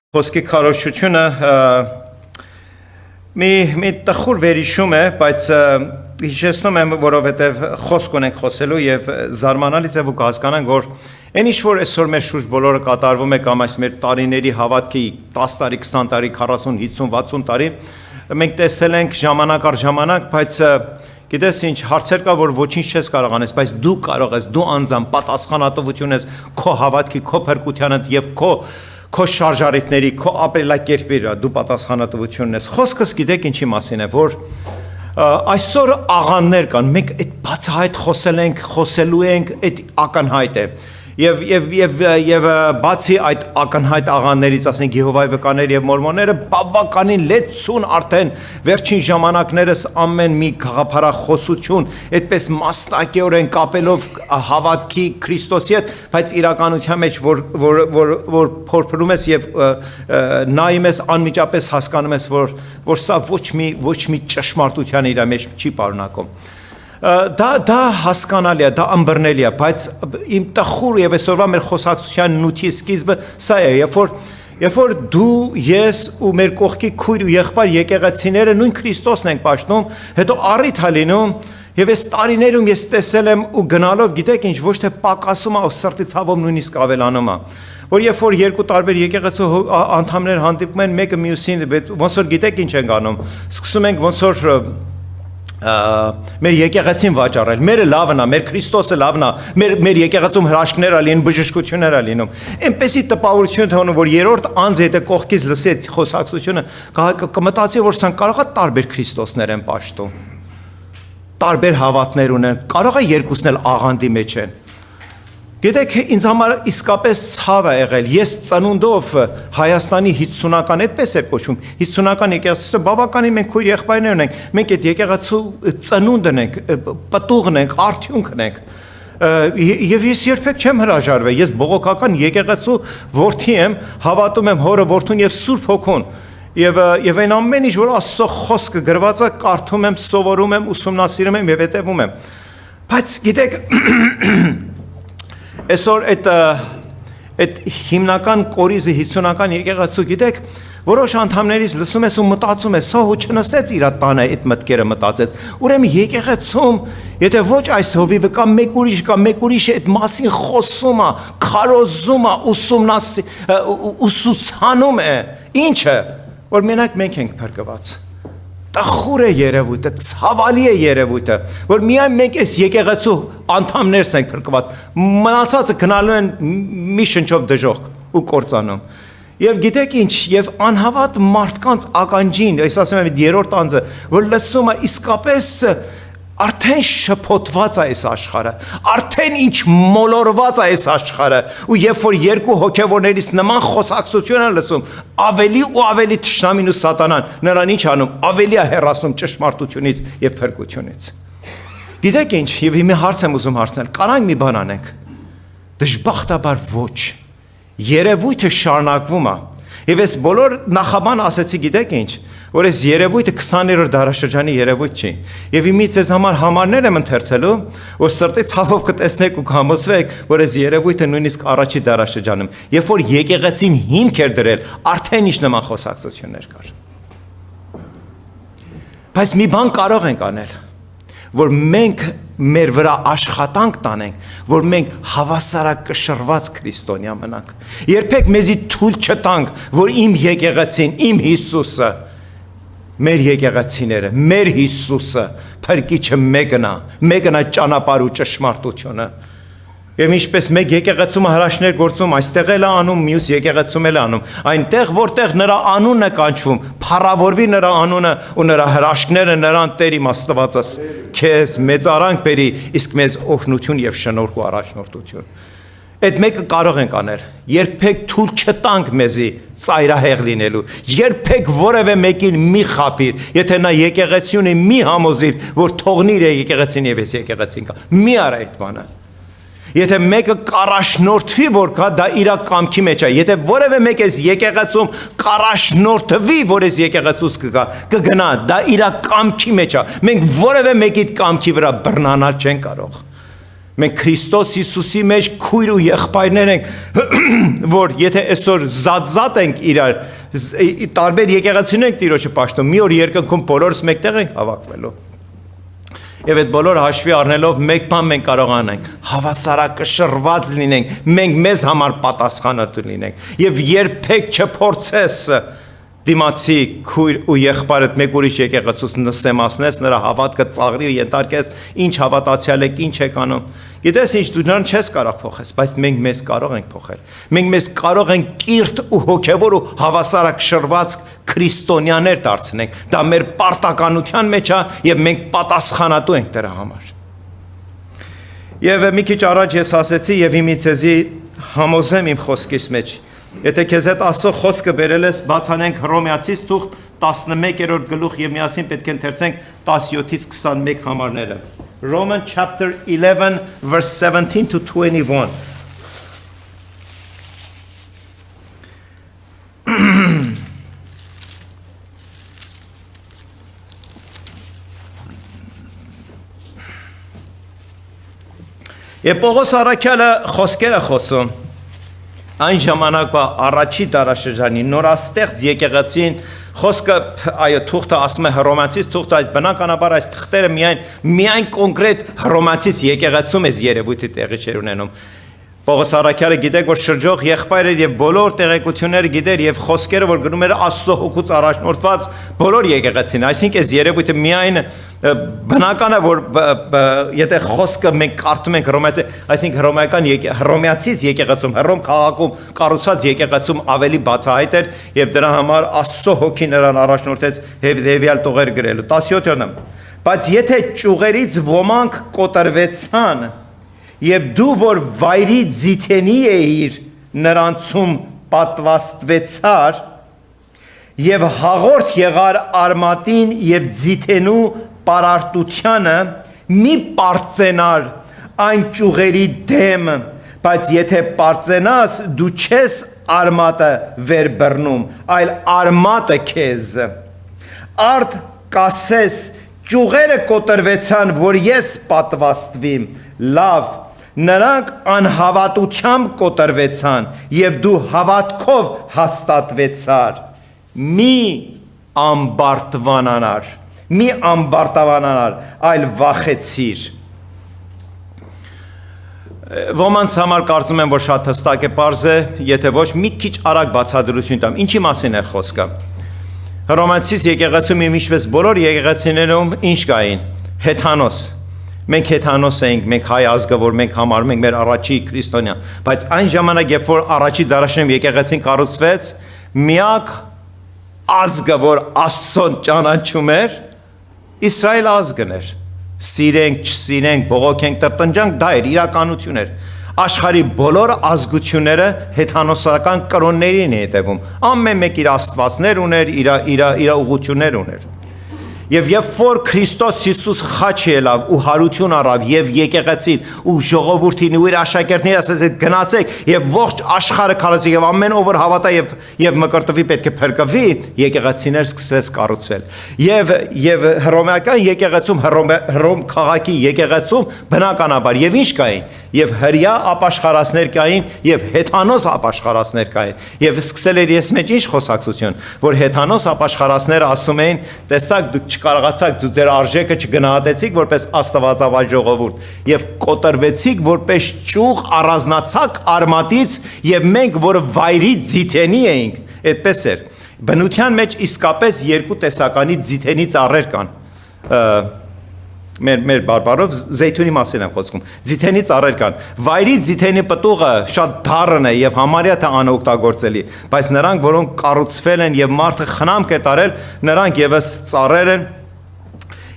Խոսքի քարոզչությունը մի տխուր վերհիշում է, բայց հիշեցնում եմ, որովհետև խոսք ունենք խոսելու եւ զարմանալից է ու կհասկանանք, որ այն ինչ որ այսօր մեր շուրջ բոլորը կատարվում է կամ այս մեր տարիների հավատքի 10 տարի, 20 տարի, 40, 50, 60 տարի, մենք տեսել ենք ժամանակ առ ժամանակ, բայց գիտես ինչ, հարցեր կա, որ ոչինչ չես կարող անես, բայց դու կարող ես, դու անձամբ պատասխանատվություն ես քո հավատքի, քո փրկությանը եւ քո շարժարիտների, քո ապրելակերպի վրա դու պատասխանատվությունն ես։ Խոսքս գիտեք ինչի մասին է, որ այսօր աղաններ կան, մենք այդ բացահայտ խոսել ենք, խոսելու ենք, այդ ակնհայտ է։ Եվ բացի այդ ակնհայտ աղաններից, ասենք Եհովայի վկաներ եւ մորմոնները, բավականին լեցուն արդեն վերջին ժամանակներս ամեն մի գաղափարախոսություն, այդպես մասնակիորեն կապելով հավատքի Քրիստոսի հետ, բայց իրականության մեջ որ փորփրում ես եւ նայում ես անմիջապես հասկանում ես, որ սա ոչ մի ճշմարտության իր մեջ չի պարունակում։ Դա հասկանալի է, դա ըմբռնելի է, բայց իմ տխուր եւ այսօրվա մեր խոսակցության նյութի սկիզբը սա է, երբ որ դու, ես ու մեր կողքի քույր ու եղբայր եկեղեցիները նույն Քրիստոսն ենք պաշտում, հետո առիթ է լինում եւ այս տարիներում ես տեսել եմ ու գնալով, գիտեք ինչ, ոչ թե պակասում է, սրտի ցավով նույնիսկ ավելանում է, որ երբ որ երկու տարբեր եկեղեցու անդամներ հանդիպում են, մեկը մյուսին, ոնց որ գիտեք ինչ են անում, սկսում ենք ոնց որ մեր եկեղեցին վաճառել, մերը լավն է, մեր Քրիստոսը լավն է, մեր եկեղեցում հրաշքներ ա լինում, բժշկություններ ա լինում։ Այնպեսի տպավորություն թողնում, որ երրորդ անձ հետը կողքից լսի այդ խոսակցությունը, կմտածի, որ սան կարող է տարբեր Քրիստոսներ են պաշտում, տարբեր հավատներ ունեն, կարող է երկուսն էլ աղանդի մեջ են։ Գիտեք, ինձ համար իսկապես ցավ է եղել, ես ծնունդով Հայաստանի 50-ական այդպես է կոչվում, 50-ական եկեղեցու բավականին մենք քույր եղբայրներ ունենք, մենք այդ եկեղեցու ծնունդն ենք, պտուղն ենք, արդյունքն ենք, եւ ես երբեք չեմ հրաժարվել, ես բողոքական եկեղեցու որդի եմ, հավատում եմ Հորը, Որդուն եւ Սուրբ Հոգուն, եւ այն ամեն ինչ որ Աստծո խոսքը գրված է, կարդում եմ, սովորում եմ, ուսումնասիրում եմ եւ հետևում եմ, բայց գիտեք Այսօր այդ հիմնական կորիզը 50-ական եկեղեցու գիտեք, որոշ անդամներից լսում ես ու մտածում ես, սա հո չնստեց իր տանը այդ մտքերը մտածեց։ Ուրեմն եկեղեցում, եթե ոչ այս հովիվը կամ մեկ ուրիշ այդ մասին խոսում է, քարոզում է, ուսուցանում է, ինչը, որ մենակ մենք ենք փրկված։ Տխուր է երևույթը, ցավալի է երևույթը, որ միայն մենք այս եկեղեցու անդամներս ենք փրկված, մնացածը գնալու են մի շնչով դժոխք ու կործանում։ Եվ գիտեք ինչ, եւ անհավատ մարդկանց ականջին, այս ասեմ եմ երրորդ անձը, որ լսում է իսկապես արդեն շփոթված է այս աշխարհը, արդեն ինչ մոլորված է այս աշխարհը, ու երբ որ երկու հոգևորներից նման խոսակցություն են լսում, ավելի ու ավելի թշնամին ու սատանան նրան ինչ անում, ավելի է հեռացնում ճշմարտությունից եւ փրկությունից։ Գիտեք ինչ, եւ հիմա հարց եմ ուզում հարցնել, կարանք մի բան անենք։ Դժբախտաբար ոչ։ Երևույթը շարունակվում է։ Եվ այս բոլոր նախաբան ասեցի, գիտեք ինչ, որ այս երևույթը 20-րդ դարաշրջանի երևույթ չի։ Եվ իմի ձեզ համար համարներ եմ ընթերցելու, որ սրտի ցավով կտեսնեք ու կհամոզվեք, որ այս երևույթը նույնիսկ առաջի դարաշրջանում, երբ որ եկեղեցին հիմք էր դրել, արդեն ինչ նման խոսակցություններ կար։ Բայց մի բան կարող ենք անել, որ մենք մեր վրա աշխատանք տանենք, որ մենք հավասարակշռված քրիստոնյա մնանք։ Երբեք մեզի թույլ չտանք, որ իմ եկեղեցին, իմ Հիսուսը, մեր եկեղեցիները, մեր Հիսուսը, փրկիչը մեկն է ճանապարհ ու ճշմարտությունը։ Եվ ինչպես մեկ եկեղեցում հրաշքներ գործում, այստեղ էլ է անում, մյուս եկեղեցում էլ է անում, այնտեղ որտեղ նրա անունն է կանչվում, փառավորվի նրա անունը ու նրա հրաշքները նրան Տեր իմ Աստվածս քեզ մեծարանք բերի, իսկ մեզ օգնություն եւ շնորհ ու առաջնորդություն։ Այդ մեկը կարող ենք անել, երբեք թույլ չտանք մեզի ծայրահեղ լինելու, երբեք որևէ մեկին մի խափիր, եթե նա եկեղեցին է մի համոզիր, որ թողնիր եկեղեցին եւ ես եկեղեցին կա, մի արա այդ բանը։ Եթե մեկը կարաշնորթվի, որ կա, դա իր կամքի մեջ է, եթե որևէ մեկ ես եկեղեցում կարաշնորթվի, որ ես եկեղեցուց կգնա, դա իր կամքի մեջ է, մենք որևէ մեկի կամքի վրա բռնանալ չեն կարող։ Մենք Քրիստոս Հիսուսի մեջ քույր ու եղբայրներ ենք, որ եթե այսօր զատ ենք իրար, տարբեր եկեղեցիներ ենք Տիրոջը պաշտում, մի օր երկնքում բոլորս մեկտեղ ենք հավաքվելու։ Եվ այդ բոլորը հաշվի առնելով մեկ բան մենք կարողանանք հավասարակշռված լինենք, մենք մեզ համար պատասխանատու լինենք եւ երբեք չփորձես դիմացի քույր ու եղբայրդ մեկ ուրիշ եկեղեցուց նսեմացնես նրա հավատքը ծաղրի ու ենթարկես ինչ հավատացյալ եք ինչ եք անում գիտես ինչ դու նրան չես կարող փոխես բայց մենք մեզ կարող ենք փոխել մենք մեզ կարող ենք կիրթ ու հոգևոր ու հավասարակշռված քրիստոնյաներ դարձնենք դա մեր պարտականության մեջ է եւ մենք պատասխանատու ենք դրա համար եւ մի քիչ առաջ ես ասեցի եւ իմի ցեզի համոզեմ իմ խոսքից մեջ Եթե քեզ հետ Աստծո խոսքը բերել ես, բացանենք Հռոմեացիս թուղթ 11-րդ գլուխ եւ միասին պետք է ընթերցենք 17-ից 21 համարները։ Romans chapter 11 verse 17 to 21. Եվ Պողոս առաքյալը խոսքերը խոսում Այն ժամանակվա առաջի դարաշրջանի նորաստեղծ եկեղեցին խոսքը այո թուղթը ասում է Հռոմեացիս թուղթը այդ բնականաբար այս թղթերը միայն կոնկրետ Հռոմեացիս եկեղեցում է երևույթի տեղի չեր ունենում Պողոս առաքյալը գիտեք որ շրջող եղբայրեր եւ բոլոր տեղեկությունները գիտեր եւ խոսքերը որ գնում էր Աստծո հոգուց առաջնորդված բոլոր եկեղեցին այսինքն այս երևույթը միայն բնական է որ եթե խոսքը մենք կարդում ենք Հռոմեացի այսինքն Հռոմեացիս եկեղեցում Հռոմ քաղաքում կառուցված եկեղեցում ավելի բացահայտ էր եւ դրա համար Աստծո հոգին նրան առաջնորդեց հետեւյալ տողեր գրելու 17-ը բայց եթե ճյուղերից ոմանք կոտրվեցան Եվ դու որ վայրի ձիթենի էիր նրանցում պատվաստվեցար եւ հաղորդ եղար արմատին եւ ձիթենու պարարտությանը մի պարծենար այն ճյուղերի դեմ բայց եթե պարծենաս դու չես արմատը վեր բռնում այլ արմատը քեզ արդ կասես ճյուղերը կոտրվեցան որ ես պատվաստվիմ լավ Նրանք անհավատությամբ կոտրվեցան եւ դու հավատքով հաստատվեցար մի ամբարտավանանար այլ վախեցիր Ոմանց համար կարծում եմ որ շատ հստակ է պարզ է եթե ոչ մի քիչ արագ բացատրություն տամ ինչի մասին է խոսքը Հռոմեացիս եկեղեցում իմիջպես բոլոր եկեղեցիներում ինչ կային հեթանոս Մենք հեթանոս ենք, մենք հայ ազգը, որ մենք համարում ենք մեր առաջի քրիստոնյա, բայց այն ժամանակ, երբ որ առաջի դարաշրջանում եկեղեցին կառուցվեց, միակ ազգը, որ Աստծուն ճանաչում էր, Իսրայել ազգն էր։ Սիրենք, չսիրենք, բողոքենք, տրտնջանք, դա էր իրականություն էր։ Աշխարհի բոլոր ազգությունները հեթանոսական կրոններին է հետևում։ Ամեն մեկ իր աստվածներ ուներ, իր ուղղություններ ուներ։ Եվ երբ որ Քրիստոս Հիսուս խաչ ելավ ու հարություն առավ եւ եկեղեցին ու ժողովրդին ու իր աշակերտներին ասեց գնացեք եւ ողջ աշխարհը քարոզի եւ ամեն ով որ հավատա եւ մկրտվի պետք է փրկվի եկեղեցիներ սկսեց կառուցվել եւ հռոմեական եկեղեցում հռոմ քաղաքի եկեղեցում բնականաբար եւ ինչ կային եւ հրյա ապաշխարածներ կային եւ հեթանոս ապաշխարածներ կային եւ սկսել էր ես մեջ ինչ խոսակցություն որ հեթանոս ապաշխարածները ասում էին տեսակ դուք չկարողացաք դու ձեր արժեքը չգնահատեցիք որպես աստվածավայ ժողովուրդ եւ կոտրվեցիք որպես ճյուղ առանձնացակ արմատից եւ մենք որ վայրի ձիթենի էինք այդպես էր բնության մեջ իսկապես երկու տեսականի ձիթենի ծառեր կան մեր բարբարով զեյթունի մասին եմ խոսքում ձիթենի ծառեր կան վայրի ձիթենի պտուղը շատ դառն է եւ համարյա թե անօգտագործելի բայց նրանք որոնք կառուցվել են եւ մարդը խնամք է տարել նրանք եւս ծառեր են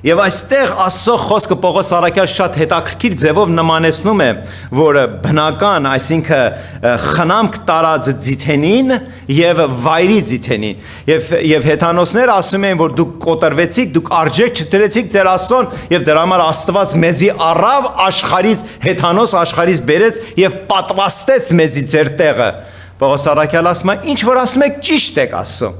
Եվ այստեղ Աստծո խոսքը Պողոս առաքյալ շատ հետաքրքիր ձևով նմանեցնում է, որ բնական, այսինքն խնամք տարած ձիթենին եւ վայրի ձիթենին։ Եվ հեթանոսները ասում են, որ դուք կոտրվեցիք, դուք արժեք չդրեցիք ձեր Աստծուն եւ դրա համար Աստված մեզի առավ աշխարից, հեթանոս աշխարից բերեց եւ պատվաստեց մեզի ձեր տեղը։ Պողոս առաքյալ ասում է, ինչ որ ասում եք ճիշտ եք ասում,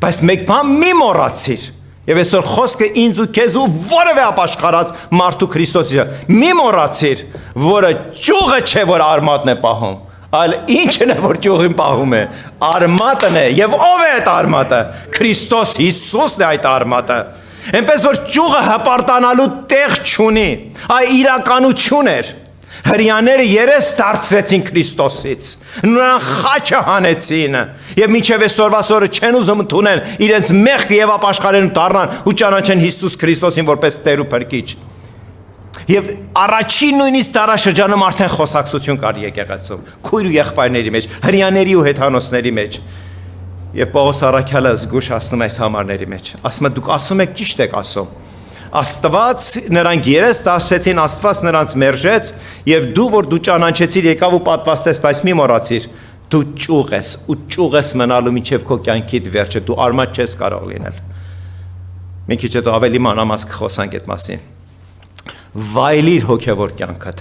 բայց մեկ բան մի մոռացիր Եվ այսօր խոսքը ինձ ու քեզ ու որևէ ապաշխարած մարդու Քրիստոսի մի մոռացիր, որը ճյուղը չէ, որ արմատն է պահում, այլ ինչն է, որ ճյուղին պահում է, արմատն է, եւ ով է այդ արմատը, Քրիստոս Հիսուսն է այդ արմատը, այնպես որ ճյուղը հպարտանալու տեղ չունի, այ իրականություն էր, հրյաները երես դարձրեցին Քրիստոսից, նրան խաչը հանեցին, եւ մինչեւ այսօրվա օրը չեն ուզում ընդունել իրենց մեղքը եւ ապաշխարեն դառնան ու ճանաչեն Հիսուս Քրիստոսին որպես Տեր ու Փրկիչ։ Եվ առաջին նույնիսկ դարաշրջանում արդեն խոսակցություն կար եկեղեցում, քույր ու եղբայրների մեջ, հրյաների ու հեթանոսների մեջ։ Եվ Պողոս առաքյալը զգուշ ասում է այս համարների մեջ, ասում է դուք ասում եք ճիշտ եք ասում։ Աստված նրանք երես դասեցին, Աստված նրանց մերժեց եւ դու որ դու ճանաչեցիր եկավ ու պատվաստես, բայց մի մոռացիր, դու ճյուղ ես ու ճյուղ ես մնալու մինչեւ քո կյանքիդ վերջը, դու արմատ չես կարող լինել։ Մի քիչ հետո ավելի մանրամասն կխոսանք այդ մասին։ Վայելիր հոգեվոր կյանքդ,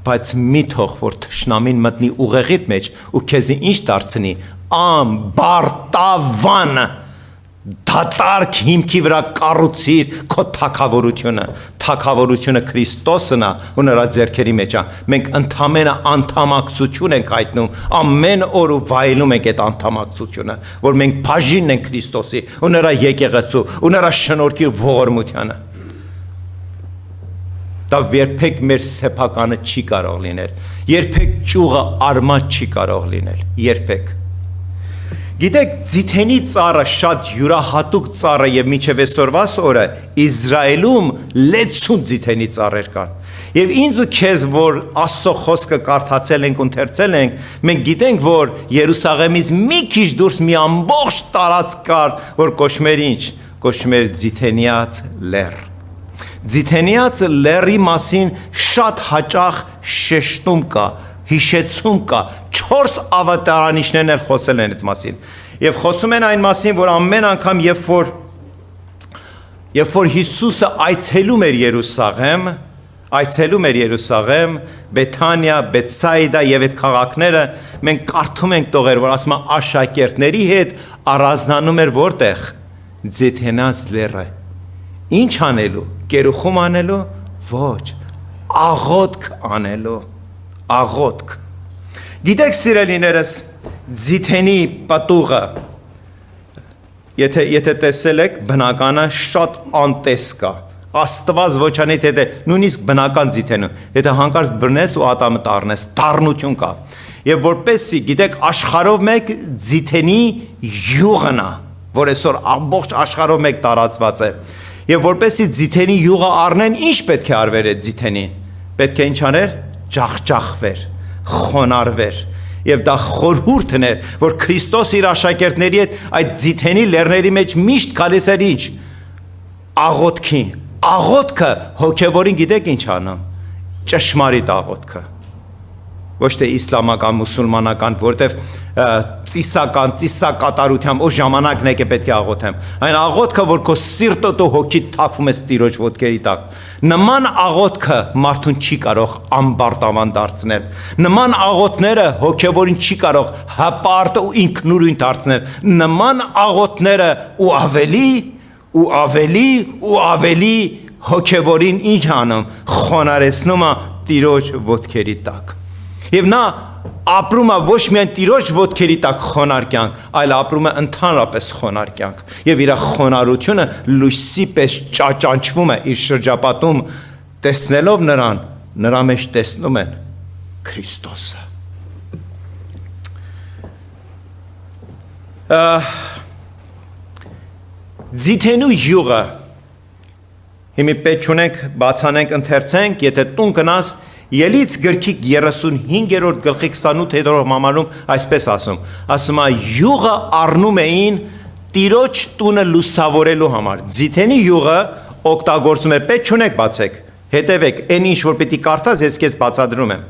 բայց մի թող որ թշնամին մտնի ուղեղիդ մեջ ու քեզի ինչ դարձնի, ամբարտավան դատարկ հիմքի վրա կառուցիր քո թագավորությունը Քրիստոսն է ու նրա ձեռքերի մեջ է, մենք ընդամենը անդամակցություն ենք հայտնում, ամեն օր ու վայելում ենք այդ անդամակցությունը, որ մենք բաժինն ենք Քրիստոսի ու նրա եկեղեցու ու նրա շնորհքի ողորմությանը։ Դա երբեք մեր սեփականը չի կարող լինել, երբեք ճյուղը արմատ չի կարող լինել, երբեք։ Գիտեք, ձիթենի ծառը շատ յուրահատուկ ծառ է եւ մինչեւ այսօրվաս օրը Իսրայելում լեցուն ձիթենի ծառեր կան։ Եվ ինձ ու քեզ, որ Աստծո խոսքը կարդացել ենք ու ընթերցել ենք, մենք գիտենք, որ Երուսաղեմից մի քիչ դուրս մի ամբողջ տարածք կար, որ կոչվում էր ինչ, կոչվում էր Ձիթենիած լեռ։ Ձիթենիած լեռի մասին շատ հաճախ շեշտում կա, հիշեցում կա, 4 ավետարանիչներն էլ խոսել են այդ մասին։ Եվ խոսում են այն մասին, որ ամեն անգամ երբ որ Հիսուսը այցելում էր Երուսաղեմ, Բեթանիա, Բեթսայդա եւ այդ քաղաքները, մենք կարդում ենք տողեր, որ ասում է աշակերտների հետ առանձնանում էր որտեղ Ձիթենիած լեռը։ Ինչ անելու, կերուխում անելու, ոչ, աղոթք անելու, աղոթք։ Գիտեք սիրելիներս, ձիթենի պտուղը, եթե տեսել եք, բնականը շատ անտեսք է, Աստված ոչանի թե նույնիսկ բնական ձիթենը, եթե հանկարծ բռնես ու ատամը տառնես, դառնություն կա։ Եվ որպեսզի, գիտեք, աշխարհով մեկ ձիթենի յուղն է, որ այսօր ամբողջ աշխարհով մեկ տարածված է։ Եվ որպեսզի ձիթենի յուղը առնեն, ինչ պետք է արվեր այդ ձիթենին։ Պետք է ինչ աներ, ջախջախվեր, խոնարհվեր։ Եվ դա խորհուրդն էր, որ Քրիստոս իր աշակերտների հետ այդ ձիթենի լեռների մեջ միշտ գալիս էր ինչ, աղոթքի։ Աղոթքը հոգևորին գիտեք ինչ անում, ճշմարիտ աղոթքը, ոչ թե իսլամական, մուսուլմանական, որտեվ ծիսակատարությամբ օ ժամանակն եք է պետք է աղոթեմ, այն աղոթքը, որ քո սիրտը ու հոգիդ թափում ես Տիրոջ ոտքերի տակ, նման աղոթքը մարդուն չի կարող ամբարտավան դարձնել, նման աղոթները հոգևորին չի կարող հպարտ ու ինքնուրույն դարձնել, նման աղոթները ու ավելի հոգևորին ինչ անում, խոնարհեցնում է Տիրոջ ոտքերի տակ։ Եվ նա ապրում է ոչ միայն Տիրոջ ոտքերի տակ խոնարհ կյանք, այլ ապրում է ընդհանրապես խոնարհ կյանք։ Եվ իր խոնարհությունը լույսի պես ճաճանչվում է իր շրջապատում, տեսնելով նրան, նրա մեջ տեսնում են Քրիստոսը։ Ձիթենու յուղը, հիմի պետք չունենք, բացանենք, ընթերցենք, եթե տուն գնաս, Ելից գրքի 35-րդ գլխի 28-րդ համարում այսպես ասում է յուղը առնում էին Տիրոջ տունը լուսավորելու համար։ Ձիթենի յուղը օգտագործում էր, պետք չունեք բացեք, հետևեք, այն ինչ որ պիտի կարդաս, ես քեզ բացատրում եմ։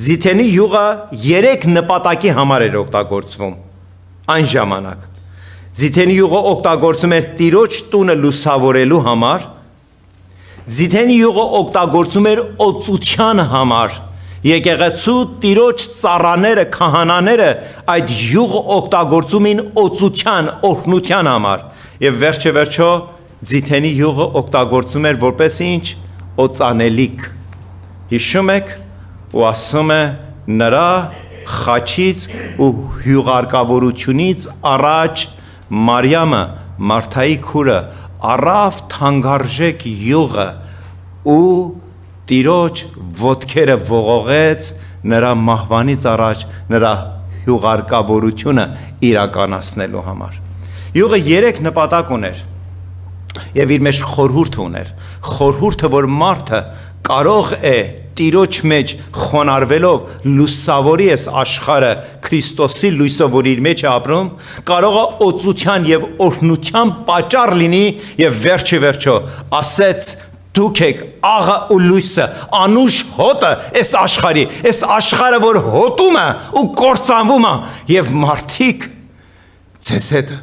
Ձիթենի յուղը 3 նպատակի համար էր օգտագործվում այն ժամանակ։ Ձիթենի յուղը օգտագործում էր Տիրոջ տունը լուսավորելու համար։ Ձիթենի յուղը օգտագործում էր օծության համար։ Եկեղեցու Տիրոջ ծառաները, քահանաները այդ յուղը օգտագործում էին օծության, օրհնության համար։ Եվ վերջը ձիթենի յուղը օգտագործում էր որպես ինչ օծանելիք։ Հիշում եք ու ասում է նրա խաչից ու հյուղարկավորությունից առաջ Մարիամը Մարթայի քուրը առավ թանկարժեք յուղը ու Տիրոջ ոտքերը ողողեց նրա մահվանից առաջ նրա հյուղարկավորությունը իրականացնելու համար։ Յուղը 3 նպատակ ուներ եւ իր մեջ խորհուրդ ուներ։ Խորհուրդը, որ մարդը կարող է Տիրոջ մեջ խոնարհվելով լուսավորի այս աշխարհը Քրիստոսի լույսով, որ իր մեջ է ապրում, կարող է օծության եւ օրհնության պատճառ լինի եւ վերջը ասեց դուք եք աղը ու լույսը, անուշ հոտը այս աշխարհը, որ հոտում է ու կործանվում է եւ մարդիկ ձեզ հետ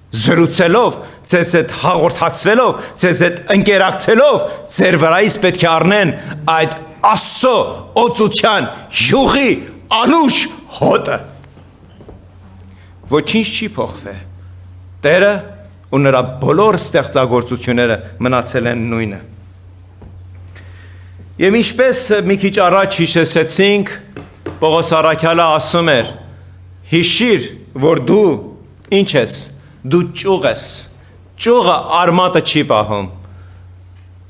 զրուցելով, ձեզ հետ հաղորդակցվելով, ձեզ հետ ընկերակցելով, ձեր վրայից պետք է առնեն այդ Աստծո օծության յուղի անուշ հոտը։ Ոչինչ չի փոխվել։ Տերը ու նրա բոլոր ստեղծագործությունները մնացել են նույնը։ Եվ ինչպես մի քիչ առաջ հիշեցինք, Պողոս առաքյալը ասում էր. հիշիր, որ դու ինչ ես, դու ճյուղ ես։ Ճյուղը արմատը չի պահում,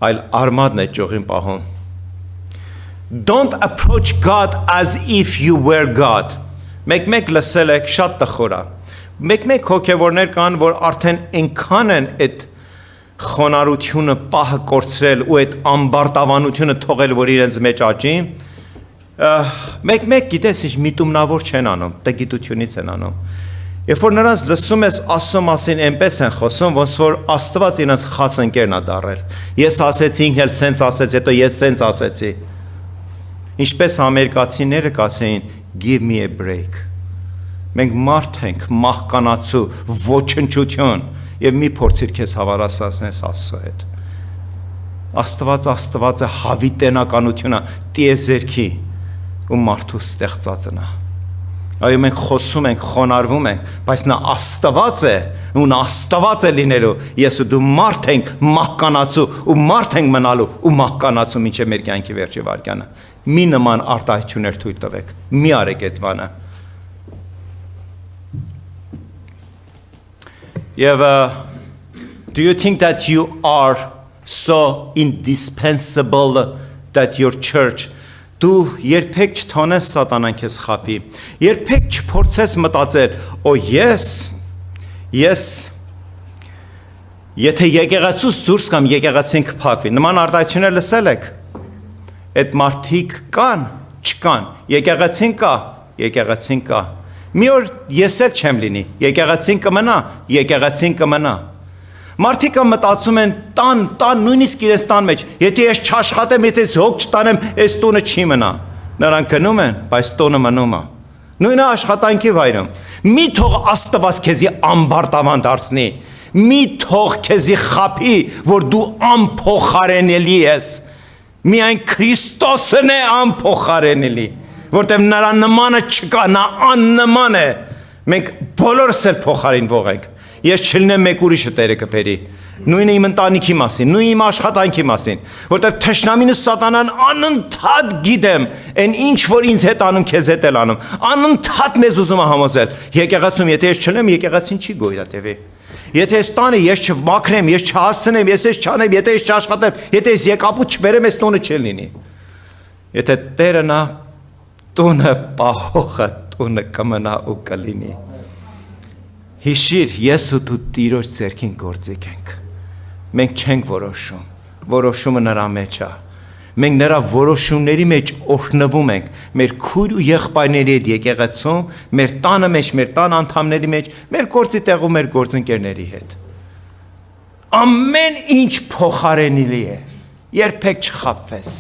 այլ արմատն է ճյուղին պահում։ Don't approach God as if you were God։ Մեկ լսել եք, շատ տխուր է։ Մեկ հոգևորներ կան, որ արդեն այնքան են այդ խոնարհությունը պահը կորցրել ու այդ ամբարտավանությունը թողել, որ իրենց մեջ աճի։ Մեկ գիտես ինչ միտումնավոր չեն անում, տգիտությունից են անում։ Երբ որ նրանց լսում ես Աստծո մասին այնպես են խոսում, ոնց որ Աստված իրենց խաս ընկերն է դառել։ Ես ասեցի, ինքն էլ սենց ասեց, հետո ես սենց ասեցի։ Ինչպես ամերիկացիները կասեին, give me a break։ Մենք մարդ ենք, մահկանացու, ոչնչություն, եւ մի փորձիր քեզ հավասարացնես Աստծո հետ։ Աստված է հավիտենականությունը, տիեզերքի ու մարդու ստեղծածն է։ Այո, մենք խոսում ենք, խոնարհվում ենք, բայց նա Աստված է, ու նա Աստված է լինելու։ Ես ու դու մարդ ենք, մահկանացու, ու մարդ ենք մնալու, ու մահկանացու մինչև մեր կյանքի վերջի վայրկյանը։ Մի նման արտահայտություններ թույլ տվեք։ Մի արեք այդ բանը։ Եվ do you think that you are so indispensable that your church դու երբեք չթողնես սատանան քեզ խաբի, երբեք չփորձես մտածել, ես եթե եկեղեցուց դուրս կամ եկեղեցին կփակվի, նման արտահայտություններ լսել եք։ Այդ մարդիկ կան, չկան, եկեղեցին կա։ Մի օր ես էլ չեմ լինի, եկեղեցին կմնա։ Մարդիկը մտածում են տան, նույնիսկ իրենց տան մեջ, եթե ես չաշխատեմ, եթե ես հոգ չտանեմ, այս տունը չի մնա։ Նրանք գնում են, բայց տունը մնում է։ Նույնը աշխատանքի վայրում։ Մի թող Աստված քեզի ամբարտավան դարձնի։ Մի թող քեզի խափի, որ դու անփոխարենելի ես։ Միայն Քրիստոսն է անփոխարենելի, որտեղ նրա նմանը չկա, նա աննման է։ Մենք բոլորս էլ փոխարինվող ենք։ Ես չլինեմ մեկ ուրիշը Տերը կբերի։ Նույնը իմ ընտանիքի մասին, նույնը իմ աշխատանքի մասին, որտեղ թշնամին ու սատանան անընդհատ գիտեմ, այն ինչ որ ինձ հետ անում, քեզ հետ էլ անում, անընդհատ մեզ ուզում է համոզել։ Եկեղեցում եթե ես չլեմ, եկեղեցին չի գոյատևի։ Եթե ես տանը ես չմաքրեմ, ես չհասցնեմ, ես չանեմ, եթե ես չաշխատեմ, եթե ես եկապուտ չբերեմ, այս տոնը չի լինի։ Եթե Տերը նա տոնը պահողը, տոնը կմնա ու կլինի։ Հիշիր, ես ու դու Տիրոջ ձեռքին գործիք ենք։ Մենք չենք որոշում, որոշումը նրա մեջ է։ Մենք նրա որոշումների մեջ օրհնվում ենք, մեր քույր ու եղբայրների հետ եկեղեցում, մեր տանը մեջ, մեր տան անդամների մեջ, մեր գործի տեղում, մեր գործընկերների հետ։ Ամեն ինչ փոխարենելի է։ Երբեք չխաբվես։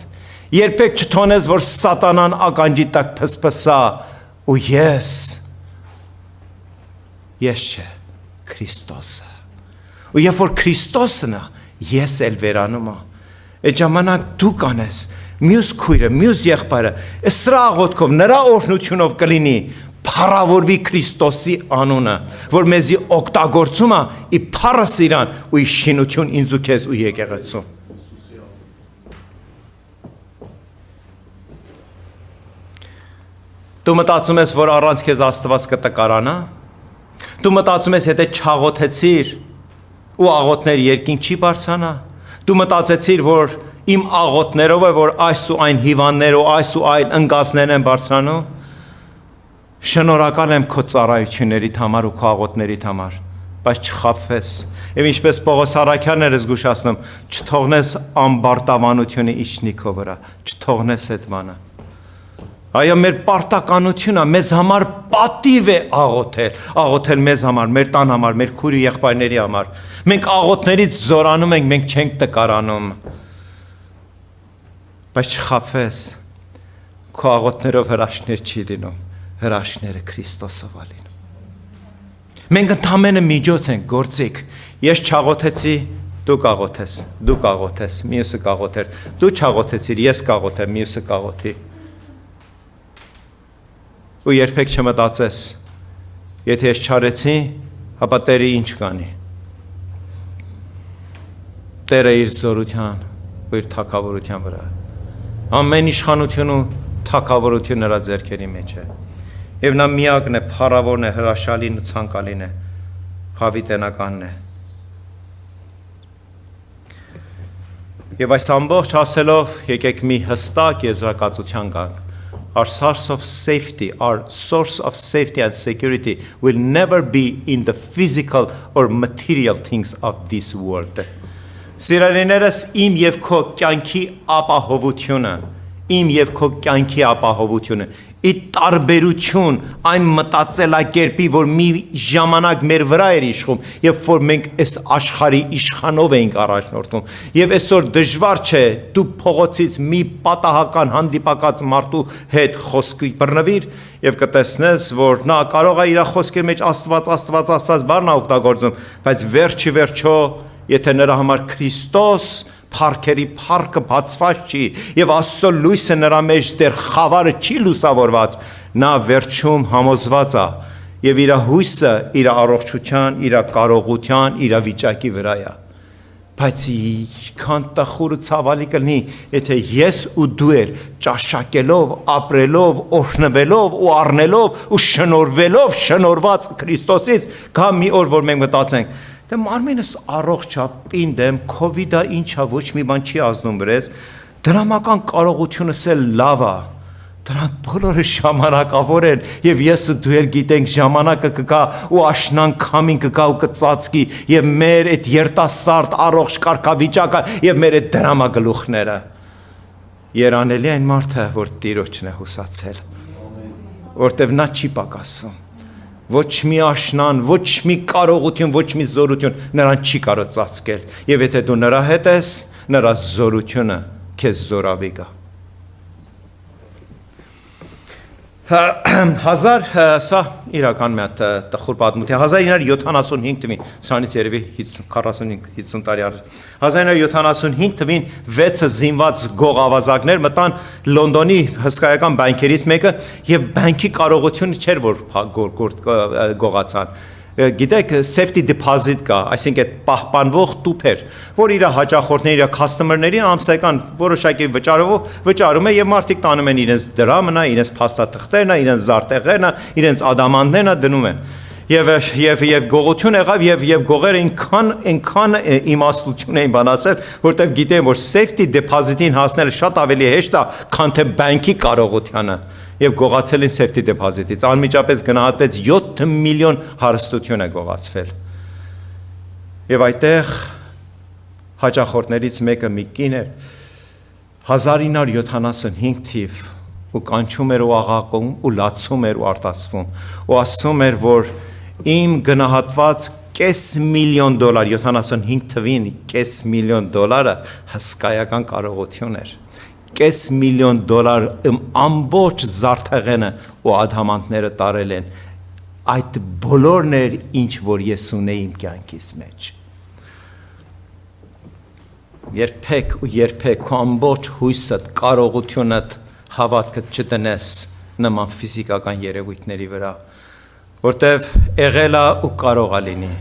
Երբեք չթողնես, որ սատանան ականջի տակ փսփսա ու ես չէ, Քրիստոսը։ Ու երբ որ Քրիստոսն է, ես էլ վերանում եմ։ Այդ ժամանակ դու կանես, մյուս քույրը, մյուս եղբայրը, սրա աղոթքով, նրա օրհնությունով կլինի, փառավորվի Քրիստոսի անունը, որ մեզի օգտագործում է ի փառս իրան ու ի շինություն ինձ ու քեզ ու եկեղեցու։ Դու մտածում ես, որ առանց քեզ Աստված կտկարանա։ Դու մտածում ես, եթե չաղոթեցիր ու աղոթներ երկինք չի բարձրանա։ Դու մտածեցիր, որ իմ աղոթներով է, որ այս ու այն հիվանդներ ու այս ու այն ընկածներ են բարձրանում։ Շնորհակալ եմ քո ծառայություններիդ համար ու քո աղոթներիդ համար, բայց չխաբվես։ Եվ ինչպես Պողոս առաքյալն էր զգուշացնում, չթողնես ամբարտավանությունը իջնի քո վրա, չթողնես այդ բանը։ Այո, մեր պարտականությունն է, մեզ համար պատիվ է աղոթել մեզ համար, մեր տան համար, մեր քույր եղբայրների համար։ Մենք աղոթներից զորանում ենք, մենք չենք տկարանում։ Բայց չխաբվես, քո աղոթներով հրաշքներ չի լինում, հրաշքները Քրիստոսով է լինում։ Մենք ընդամենը միջոց ենք, գործիք։ Ես չաղոթեցի, դու կաղոթես, դու կաղոթես, մյուսը կաղոթեր, դու չաղոթեցիր, ես կաղոթեմ, մյուսը կաղոթի։ Ու երբեք չմտածես, եթե ես չարեցի, ապա Տերը ինչ կանի։ Տերը իր զորության ու իր թագավորության վրա։ Ամեն իշխանություն ու թագավորություն նրա ձեռքերի մեջ է։ Եվ նա միակն է, փառավորն է, հրաշալին ու ցանկալին է, հավիտենականն է։ Եվ այս ամբողջ ասելով, եկեք մի հստակ եզրակացության գանք։ Our source of safety and security will never be in the physical or material things of this world. Սիրելիներս, իմ եւ քո կյանքի ապահովությունը, ի տարբերություն այն մտածելակերպի, որ մի ժամանակ մեր վրա էր իշխում, եւ որ մենք այս աշխարհի իշխանով էինք առաջնորդվում, եւ այսօր դժվար չէ դու փողոցից մի պատահական հանդիպակաց մարդու հետ խոսքի բռնվիր եւ կտեսնես, որ նա կարող է իր խոսքի մեջ Աստված բառն օգտագործում, բայց վերջո եթե նրա համար Քրիստոս փառքերի փառքը բացված չի եւ Աստծո լույսը նրա մեջ դեռ խավարը չի լուսավորված, նա վերջում համոզված է եւ իր հույսը իր առողջության, իր կարողության, իր վիճակի վրա է։ Բայց քան տխուր ու ցավալի կլինի, եթե ես ու դու էլ ճաշակելով, ապրելով, օրհնվելով ու առնելով ու շնորհված Քրիստոսից, կա մի օր, որ մենք մտածենք, դե մարմինս առողջ է, պինդ եմ, քովիդը ինչա, ոչ մի բան չի ազդում վրես, դրամական կարողությունս էլ լավ է, դրանք բոլորը ժամանակավոր են եւ ես ու դու էլ գիտենք ժամանակը կգա ու աշնան քամին կգա ու կծածկի եւ մեր այդ երիտասարդ առողջ կարգավիճակը եւ մեր այդ դրամագլուխները երանելի այն մարդը, որ Տիրոջն է հուսացել, որտեվ նա չի պակասում։ Ոչ մի աշնան, ոչ մի կարողություն, ոչ մի զորություն նրան չի կարող ծածկել։ Եվ եթե դու նրա հետ ես, նրա զորությունը քեզ զորավի գա։ Սա իրական մի հատ տխուր պատմություն 1975 թվին, սրանից երևի 45-50 տարի առաջ 1975 թվին 6 զինված գողավազակներ մտան Լոնդոնի հսկայական բանկերից մեկը եւ բանկի կարողությունը չէր որ գողացան գիտեք safety deposit կա, այսինքն պահպանվող տուփեր, որ իր հաճախորդներին, իր customer-ներին ամսական որոշակի վճարում է եւ մարդիկ տանում են իրենց դրամն, իրենց փաստաթղթերն, իրենց զարտեղերն, իրենց ադամանդներն դնում են։ Եվ գողություն եղավ եւ գողերը այնքան իմաստություն էին բանացել, որտեղ գիտեն, որ safety deposit-ին հասնելը շատ ավելի հեշտ է, քան թե բանկի կարողությանը։ Եվ գողացել են safety deposit-ից, անմիջապես գնահատվեց 7 միլիոն հարստություն է գողացվել։ Եվ այդտեղ հաճախորդներից մեկը մի կին էր 1975 թիվ ու կանչում էր ու աղաղակում ու լացում էր ու արտասվում ու ասում էր, որ իմ գնահատված $500,000 75 թվին $500,000 հսկայական կարողություն էր։ $500,000 ամբողջ զարդեղենը ու ադամանդները տարել են այդ բոլորն էր ինչ որ ես ունեի իմ կյանքիս մեջ երբեք քո ամբողջ հույսդ կարողությունդ հավատքդ չտնես նման ֆիզիկական երևույթների վրա, որտեվ եղել է ու կարող է լինի։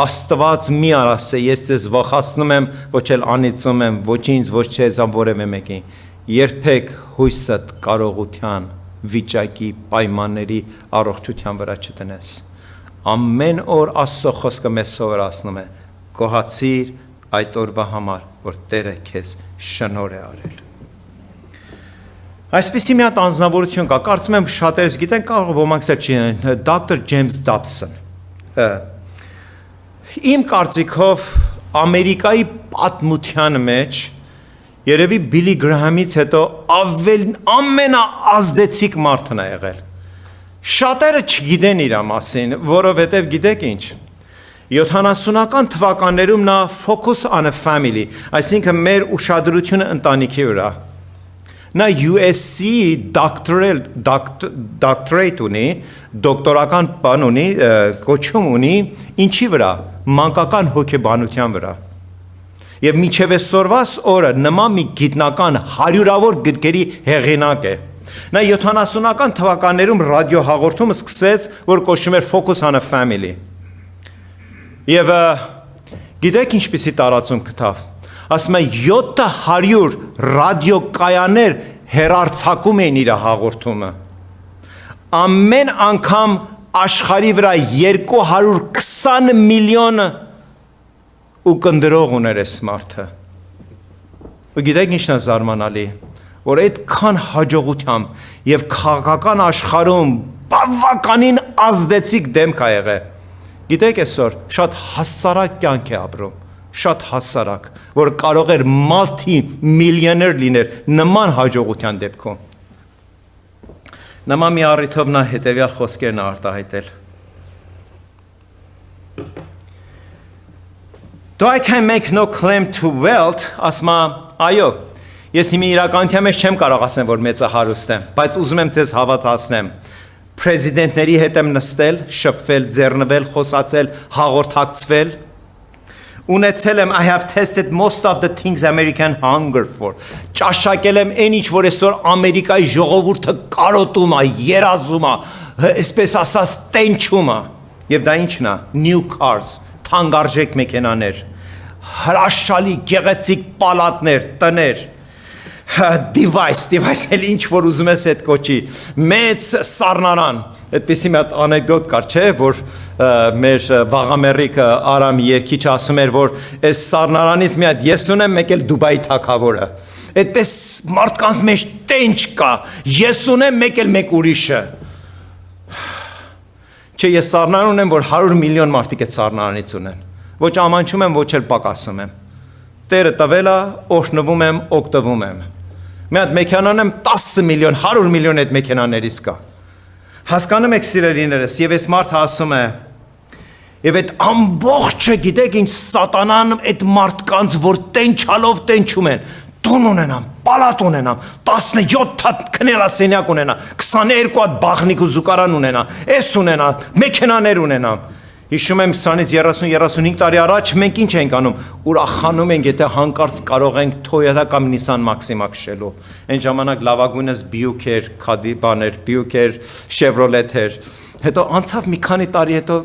Աստված մի արասե, ես ձեզ վախացնում եմ, ոչ էլ անիծում եմ, ոչ ինձ, ոչ չեզ ամ որևէ մեկին, երբեք հույսդ կարողության, վիճակի, պայմանների, առողջության վրա չտնես։ Ամեն օր Աստծո խոսքը մեզ սովորացնում է, գոհացիր այդ օրվա համար, որ Տերը քեզ շնորհ է արել։ Այսպիսի մի հատ անձնավորություն կա, կարծում եմ շատերս գիտեն, կարող ոմանք չգիտեն, Dr. James Dobson։ Իմ կարծիքով Ամերիկայի պատմության մեջ երևի Բիլի Գրահամից հետո ամենաազդեցիկ մարդն է եղել։ Շատերը չգիտեն իր մասին, որովհետև գիտեք ինչ, 70-ական թվականներում նա focus on a family, այսինքն մեր ուշադրությունը ընտանիքի վրա։ Նա USC doctorate ունի, դոկտորական բան ունի, կոչում ունի, ինչի վրա, մանկական հոգեբանության վրա։ Եվ մինչև այսօրվաս օրը նման մի գիտնական հարյուրավոր գրքերի հեղինակ է։ Նա 70-ական թվականներում ռադիո հաղորդումը սկսեց, որ կոչվում էր Focus on a Family։ Եվ գիտեք ինչպիսի տարածում գտավ։ Ասում է 700 ռադիոկայաններ հեռարձակում էին իր հաղորդումը։ Ամեն անգամ աշխարհի վրա 220 միլիոն ու կնդրող ուներ այս մարդը։ Ու գիտեք ինչն է զարմանալի, որ այդքան հաջողությամբ եւ քաղաքական աշխարհում բավականին ազդեցիկ դեմք է եղել։ Գիտեք այսօր շատ հասարակ կյանք է ապրում, շատ հասարակ, որ կարող էր մալթի միլիոներ լիներ նման հաջողության դեպքում։ Նման մի առիթով նա հետևյալ խոսքերն է արտահայտել։ Though I can make no claim to wealth, ասма, այո, ես իմ իրականության մեջ չեմ կարող ասեմ, որ մեծը հարուստ եմ, բայց ուզում եմ ձեզ հավատացնեմ, պրեզիդենտների հետ եմ նստել, շփվել, ձեռնվել, խոսացել, հաղորդակցվել, ունեցել եմ, I have tested most of the things American hunger for, ճաշակել եմ այն ինչ, որ այսօր Ամերիկայի ժողովուրդը կարոտում է, երազում է, այսպես ասած տենչում է, եւ դա ինչն է, new cars, թանկարժեք մեքենաներ, հրաշալի գեղեցիկ պալատներ, տներ, device էլ ինչ որ ուզում ես այդ կոչի, մեծ սառնարան, այդպիսի մի հատ անեկդոտ կար, չէ, որ մեր վաղամերիկը Արամ Երկիչ ասում էր, որ այս սառնարանից մի հատ ես ունեմ, մեկ էլ Դուբայի թագավորը, այդպես մարդկանց մեջ տենչ կա, ես ունեմ, մեկ էլ մեկ ուրիշը, չէ, ես սառնարան ունեմ, որ 100 միլիոն մարդիկ այդ սառնարանից ունեն, ոչ ամանչում եմ, ոչ էլ պակասում եմ, Տերը տվել է, օրհնվում եմ, օգտվում եմ, մի հատ մեքենան եմ 10 միլիոն, 100 միլիոն այդ մեքենաներից կա, հասկանում եք սիրելիներս, եւ այս մարդը ասում է, եւ այդ ամբողջը գիտեք ինչ սատանան այդ մարդկանց, որ տենչալով տենչում են, տուն ունենամ, պալատ ունենամ, 17 հատ քնելասենյակ ունենամ, 22 հատ բաղնիկ ու զուգարան ունենամ, էս ունենամ, մեքենաներ ունենամ։ Հիշում եմ սրանից 30-35 տարի առաջ մենք ինչ ենք անում, ուրախանում ենք, եթե հանկարծ կարող ենք Toyota կամ Nissan Maxima քշելու։ Այն ժամանակ լավագույնս Buick էր, բաներ, Buick էր, Chevrolet էր։ Հետո անցավ մի քանի տարի հետո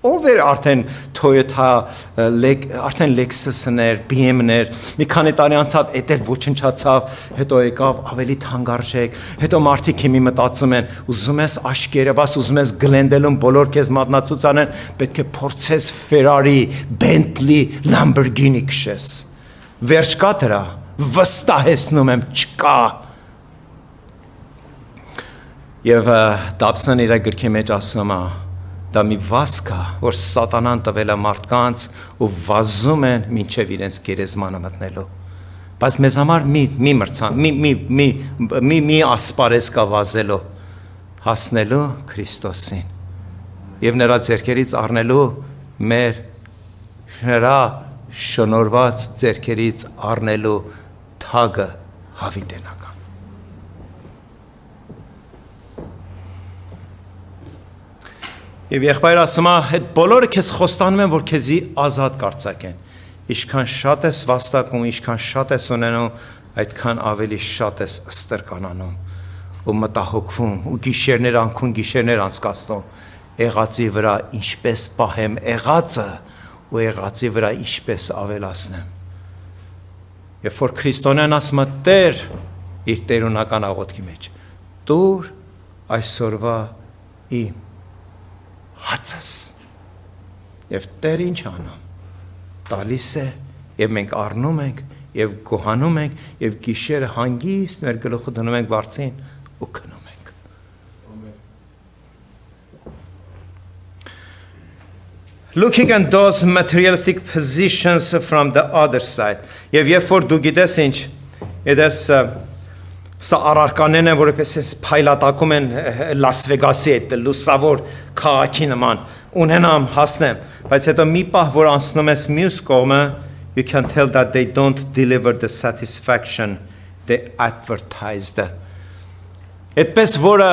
ով էր արդեն Toyota, արդեն Lexus-ներ, BMW-ներ, մի քանի տարի անցավ, էդ էլ ոչնչացավ, հետո եկավ ավելի թանկարժեք, հետո մարդիկ հիմի մտածում են, ուզում ես աշկերևաս, ուզում ես Glendale-ում բոլոր քեզ մատնացուց անեն, պետք է փորձես Ferrari, Bentley, Lamborghini քշես։ Վերջ կա դրա, վստահեցնում եմ, չկա։ Եվ Dobson իր գրքի մեջ ասում է, դա մի վազք է, որ սատանան տվել է մարդկանց ու վազում են մինչև իրենց գերեզմանը մտնելու։ Բայց մեզ համար մի ասպարեզ կա վազելու, հասնելու Քրիստոսին եւ նրա ձեռքերից առնելու նրա շնորհված ձեռքերից առնելու թագը հավիտենական։ Եվ եղբայրը ասում է, այդ բոլորը քեզ խոստանում են, որ քեզի ազատ կարծակեն։ Ինչքան շատ ես վաստակում, ինչքան շատ ես ունենում, այդքան ավելի շատ ես ստրկանանում։ ու մտահոգվում ու գիշերներ անքուն գիշերներ անցկացնում եղածի վրա ինչպես պահեմ եղածը ու եղածի վրա ինչպես ավելացնեմ երբ որ քրիստոնյան ասում է Տեր իր տերունական աղոթքի մեջ դուր այսօրվա իմ հացս եւ Տեր ինչ անում տալիս է եւ մենք առնում ենք եւ գոհանում ենք եւ գիշերը հանգիստ մեր գլուխը դնում ենք բարձին ու քնում ենք Looking at those materialistic positions from the other side եւ երբ որ դու գիտես ինչ այդպես սա առարկանեն են որպես փայլատակում են Լաս Վեգասի այդ լուսավոր քաղաքի նման ունենամ հասնեմ բայց հետո մի պահ որ անցնում ես մյուս կողմը you can tell that they don't deliver the satisfaction they advertised այդպես որը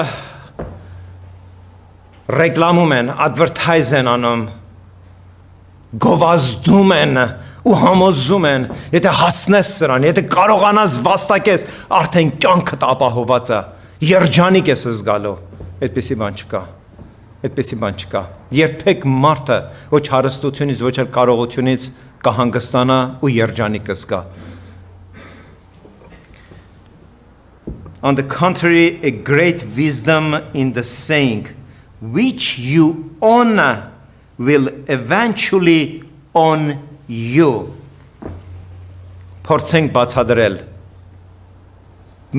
ռեկլամում են advertise են անում գովազդում են ու համոզում են եթե հասնես սրան եթե կարողանաս վաստակես արդեն կյանքդ ապահոված է երջանիկ ես զգալու այդպեսի բան չկա երբեք մարդը ոչ հարստությունից ոչ էլ կարողությունից կհանգստանա ու երջանիկ կզգա On the contrary a great wisdom in the saying which you honor will eventually on you Փորձենք բացադրել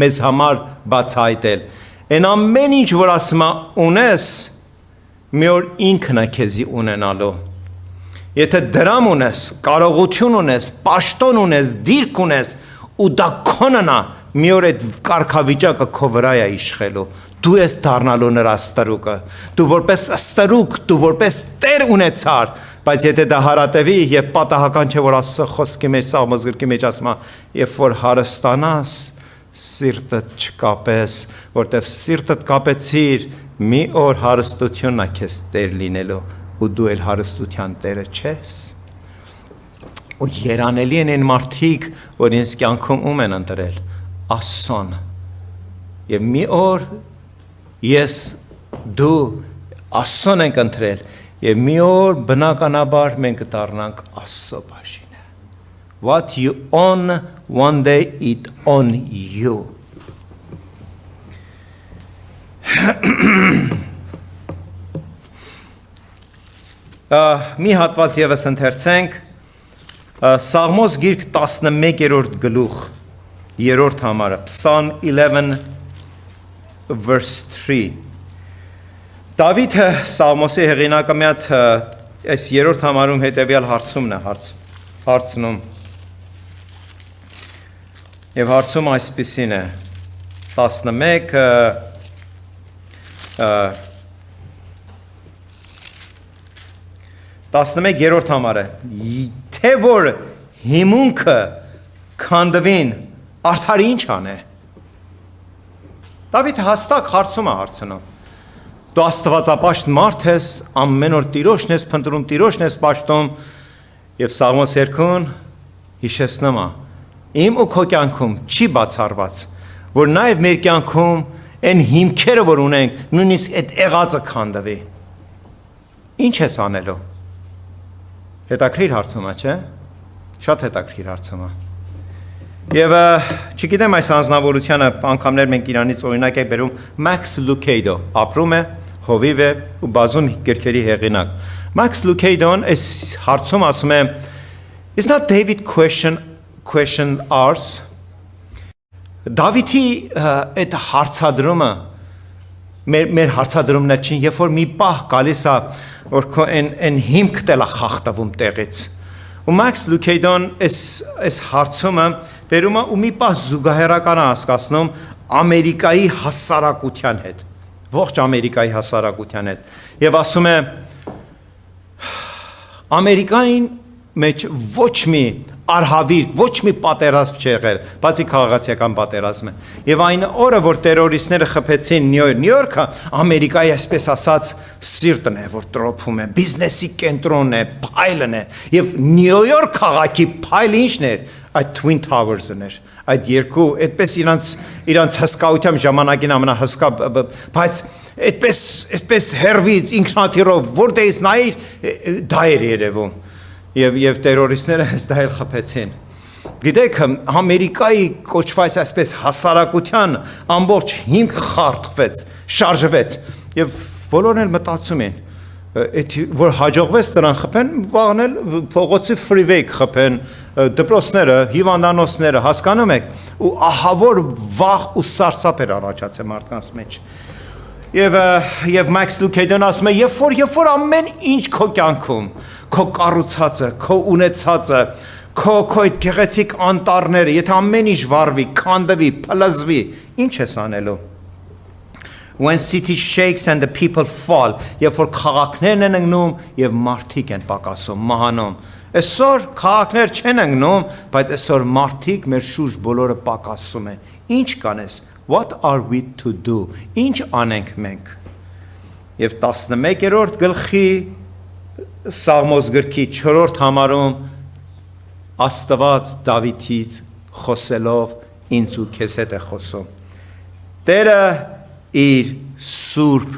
մեզ համար բացահայտել Այն ամեն ինչ որ ասում ունես մի օր ինքն է քեզի ունենալու Եթե դրամ ունես, կարողություն ունես, պաշտոն ունես, դիրք ունես ու դա քոննա մի օր այդ կարգավիճակը քո վրա է իշխելու դու ես դառնալու նրա ստրուկը դու որպես ստրուկ դու որպես տեր ունեցար բայց եթե դա հարատևի եւ պատահական չէ որ Աստծո խոսքի մեջ Սաղմոս գրքի մեջ ասում է երբ որ հարստանաս սիրտդ չկապես որտեվ սիրտդ կապեցիր մի օր հարստությունն է քեզ տեր լինելու ու դու էլ հարստության տերը չես ու երանելի են այն մարդիկ որ ինձ կյանքում ում են ընտրել Աստծուն եւ մի օր ես դու Աստծուն ենք ընտրել եւ մի օր բնականաբար մենք կդառնանք Աստծո բաժինը What you own one day it on you Մի հատված եւս ընթերցենք Սաղմոս գիրք 11-րդ գլուխ 3-րդ համարը Psalm 11 verse 3 Դավիթը Սաղմոսի հեղինակը մի հատ այս 3-րդ համարում հետեւյալ հարցումն է հարցնում Եվ հարցում այսպիսին է 11-րդ համարը Թե որ հիմունքը քանդվին արդարի ինչ անե Դավիթը հաստատ հարցում է հարցնում Դու աստվածապաշտ մարդ ես ամեն օր Տիրոջն ես փնտրում Տիրոջն ես պաշտում եւ Սաղմոս 2-ն հիշեցնում է Իմ ու քո կյանքում չի բացառված որ նաեւ մեր կյանքում այն հիմքերը որ ունենք նույնիսկ այդ եղածը քանդվի Ինչ ես անելու Հետաքրիր հարցում է, չէ՞։ Շատ հետաքրիր հարցում է։ Եվ չգիտեմ այս անձնավորությունը անգամներ մենք իրանից օրինակ եք բերում Max Lucado, ապրում է, հովիվ է ու բազում գրքերի հեղինակ։ Max Lucado-ն այս հարցում ասում է Is not David question ours Դավիթի այդ հարցադրումը մեր հարցադրումն չի, երբ որ մի պահ գալիս է որ քո այն հիմքն էլ է խախտվում տեղից։ Ու Max Lucado-ն այս հարցումը բերում է ու մի պահ զուգահեռական է հասկացնում Ամերիկայի հասարակության հետ։ Ողջ Ամերիկայի հասարակության հետ։ Եվ ասում է Ամերիկային մեջ ոչ մի արհավիրք, ոչ մի պատերազմ չի եղել, բացի քաղաքացիական պատերազմը։ Եվ այն օրը, որ տերորիստները խփեցին Նյու Յորքը, Ամերիկայի այսպես ասած սիրտն է, որ տրոփում է, բիզնեսի կենտրոնն է, փայլն է, եւ Նյու Յորք քաղաքի փայլը ի՞նչն էր։ այդ Twin Towers-ն էր, այդ երկու, այդպես իրանց հսկայության ժամանակին ամենահսկա, բայց այդպես հերվից ինքնաթիռով որտեղից նայիր, դա էր երևում, եւ տերորիստները հենց դա էլ խփեցին։ Գիտեք, Ամերիկայի կոչված այսպես հասարակության ամբողջ հիմք խարթվեց, շարժվեց, եւ բոլորն էլ մտածում են, որ հաջողվեց նրան խփեն, վաղնել փողոցի freeway խփեն, դպրոցները, հիվանդանոցները, հասկանում եք, ու ահավոր վախ ու սարսափ էր առաջացել մարդկանց մեջ։ Եվ Max Lucado-ն ասում է, երբ որ ամեն ինչ քո կյանքում, քո կառուցածը, քո ունեցածը, քո այդ գեղեցիկ անտառները, եթե ամեն ինչ վառվի, քանդվի, փլզվի, ինչ ես անելու։ When city shakes and the people fall, երբ որ քաղաքներն են ընկնում եւ մարդիկ են պակասում, մահանում։ Այսօր քաղաքներ չեն ընկնում, բայց այսօր մարդիկ մեր շուրջ բոլորը պակասում են։ Ինչ կանես? What are we to do? Ինչ անենք մենք։ Եվ 11-րդ գլխի Սաղմոս գրքի 4-րդ համարում Աստված Դավիթից խոսելով ինձ ու քեզ հետ է խոսում։ Տերը իր սուրբ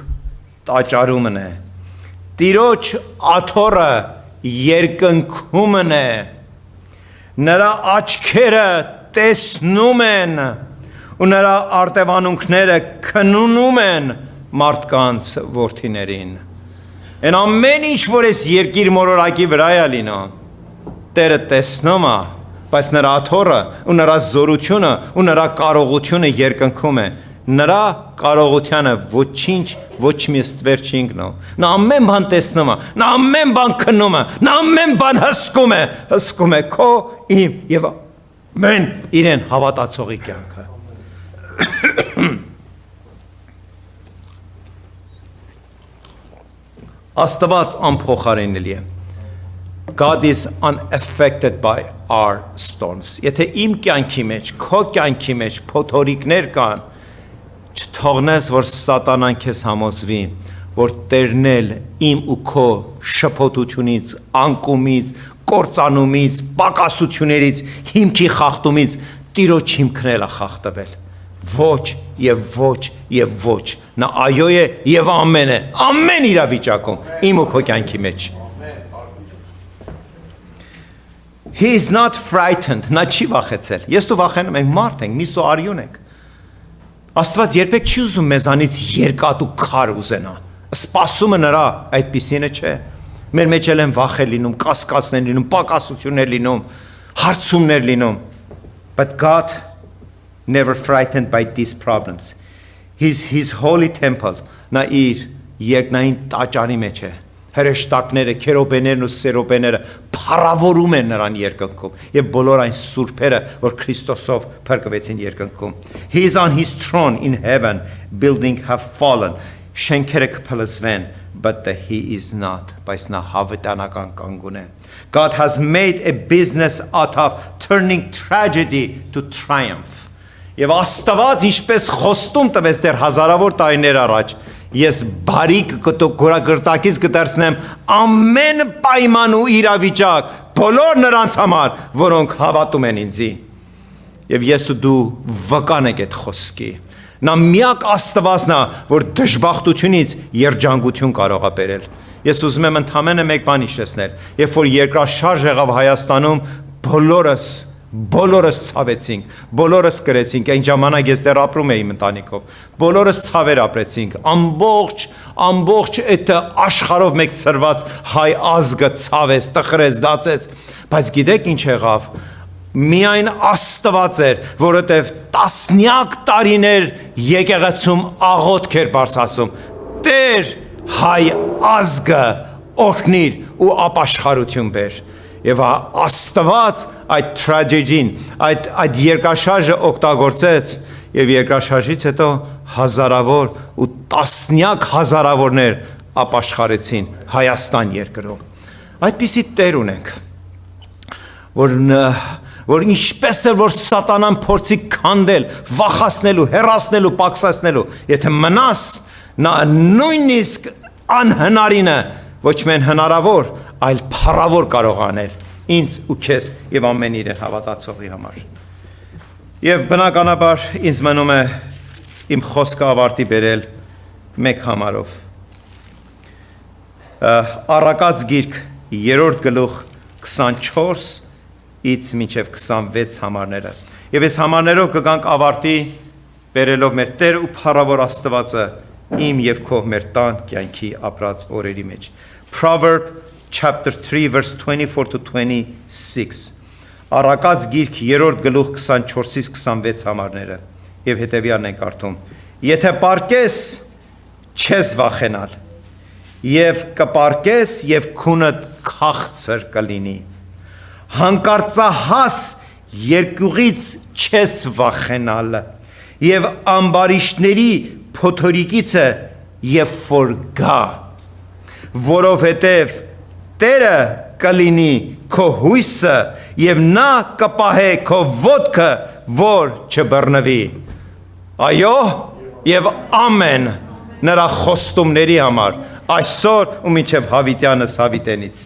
տաճարումն է, Տիրոջ աթոռը երկնքումն է, նրա աչքերը տեսնում են ու նրա արտևանունքները քննում են մարդկանց որդիներին։ Են ամեն ինչ, որ ես երկիր մորորակի վրա է լինում, Տերը տեսնում է, բայց նրա աթոռը ու նրա զորությունը ու նրա կարողությունը երկնքում է։ Նրա կարողությանը ոչինչ ոչ մի ստվեր չի ընկնում։ Նա ամեն բան տեսնում է, նա ամեն բան քննում է, նա ամեն բան հսկում է քո, իմ եւ մեն իրեն հավատացողի կյանքը։ Աստված անփոխարինելի է։ God is unaffected by our storms։ Եթե իմ կյանքի մեջ, քո կյանքի մեջ փոթորիկներ կան, չթողնես, որ սատանան քեզ համոզվի, որ Տերն էլ իմ ու քո շփոթությունից, անկումից, կործանումից, պակասություններից, հիմքի խախտումից Տիրոջ հիմքն էլ է խախտվել։ Ոչ եւ ոչ եւ ոչ։ Նա այո է եւ ամեն է, ամեն իրավիճակում, իմ ու քո կյանքի մեջ։ He is not frightened, նա չի վախեցել։ Ես դու վախենում ենք, մարդ ենք, մի սո արյուն ենք։ Աստված երբեք չի ուզում մեզանից երկաթ ու քար ուզենա։ Սպասումը նրա այդպիսինը չէ։ Մեր մեջ էլ են վախեր լինում, կասկածներ լինում, պակասություններ լինում, հարցումներ լինում։ But God never frightened by these problems. His holy temple, նա իր երկնային տաճարի մեջ է։ Հրեշտակները, քերոբեներն ու սերոբեները փառավորում են նրան երկնքում եւ բոլոր այն սուրբերը, որ Քրիստոսով փրկվեցին երկնքում։ He is on his throne in heaven, building have fallen. Շենքերը կփլզվեն, but he is not, բայց նա հավիտանական կանգուն է։ God has made a business out of turning tragedy to triumph. Եվ Աստված ինչպես խոստում տվեց դեռ հազարավոր տարիներ առաջ, ես բարիք գորագրտակից կդարձնեմ ամեն պայման ու իրավիճակ բոլոր նրանց համար, որոնք հավատում են ինձի։ Եվ ես ու դու վկան եք այդ խոսքի։ Նա միակ Աստվածն է, որ դժբախտությունից երջանկություն կարող է բերել։ Ես ուզում եմ ընդամենը մեկ բան հիշեցնել։ Երբ որ երկրաշարժ եղավ Հայաստանում, բոլորս ցավեցինք, բոլորս գրեցինք, այն ժամանակ ես դեռ ապրում էի ընտանիքով, բոլորս ցավեր ապրեցինք, ամբողջ այդ աշխարհով մեկ ծրված հայ ազգը ցավեց, տխրեց, դացեց, բայց գիտեք ինչ եղավ, միայն Աստված էր, որովհետև տասնյակ տարիներ եկեղեցում աղոթք էր բարձրացում, Տեր հայ ազգը օրհնիր ու ապաշխարություն բեր։ Եվ Աստված այդ տրագեդին, այդ երկրաշարժը օգտագործեց եւ երկրաշարժից հետո հազարավոր ու տասնյակ հազարավորներ ապաշխարեցին Հայաստան երկրում։ Այդպիսի Տեր ունենք, որ ինչպես է որ սատանան փորձի քանդել, վախացնելու, հեռացնելու, պակսացնելու, եթե մնաս նա նույնիսկ անհնարինը ոչ միայն հնարավոր, այլ փառավոր կարող անել ինձ ու քեզ եւ ամեն իրեն հավատացողի համար։ Եվ բնականաբար ինձ մնում է իմ խոսքը ավարտի բերել մեկ համարով։ Առակաց գիրք 3-րդ գլուխ 24-ից մինչև 26 համարները։ Եվ այս համարներով կգանք ավարտի բերելով մեր Տեր ու փառավոր Աստվածը իմ եւ քո մեր տան կյանքի ապրած օրերի մեջ։ Proverb chapter 3 verse 24 to 26 Առակաց գիրք 3-րդ գլուխ 24-ից 26 համարները եւ հետեւյալն են կարդում Եթե պարկես չես վախենալ եւ կպարկես եւ քունդ քաղցր կլինի հանկարծահաս երկյուղից չես վախենալ եւ ամբարիշտների փոթորիկիցը եւ որ գա որովհետեւ Տերը կլինի քո հույսը եւ նա կպահե քո ոտքը որ չբռնվի այո եւ ամեն նրա խոստումների համար այսօր ու մինչև հավիտյանս հավիտենից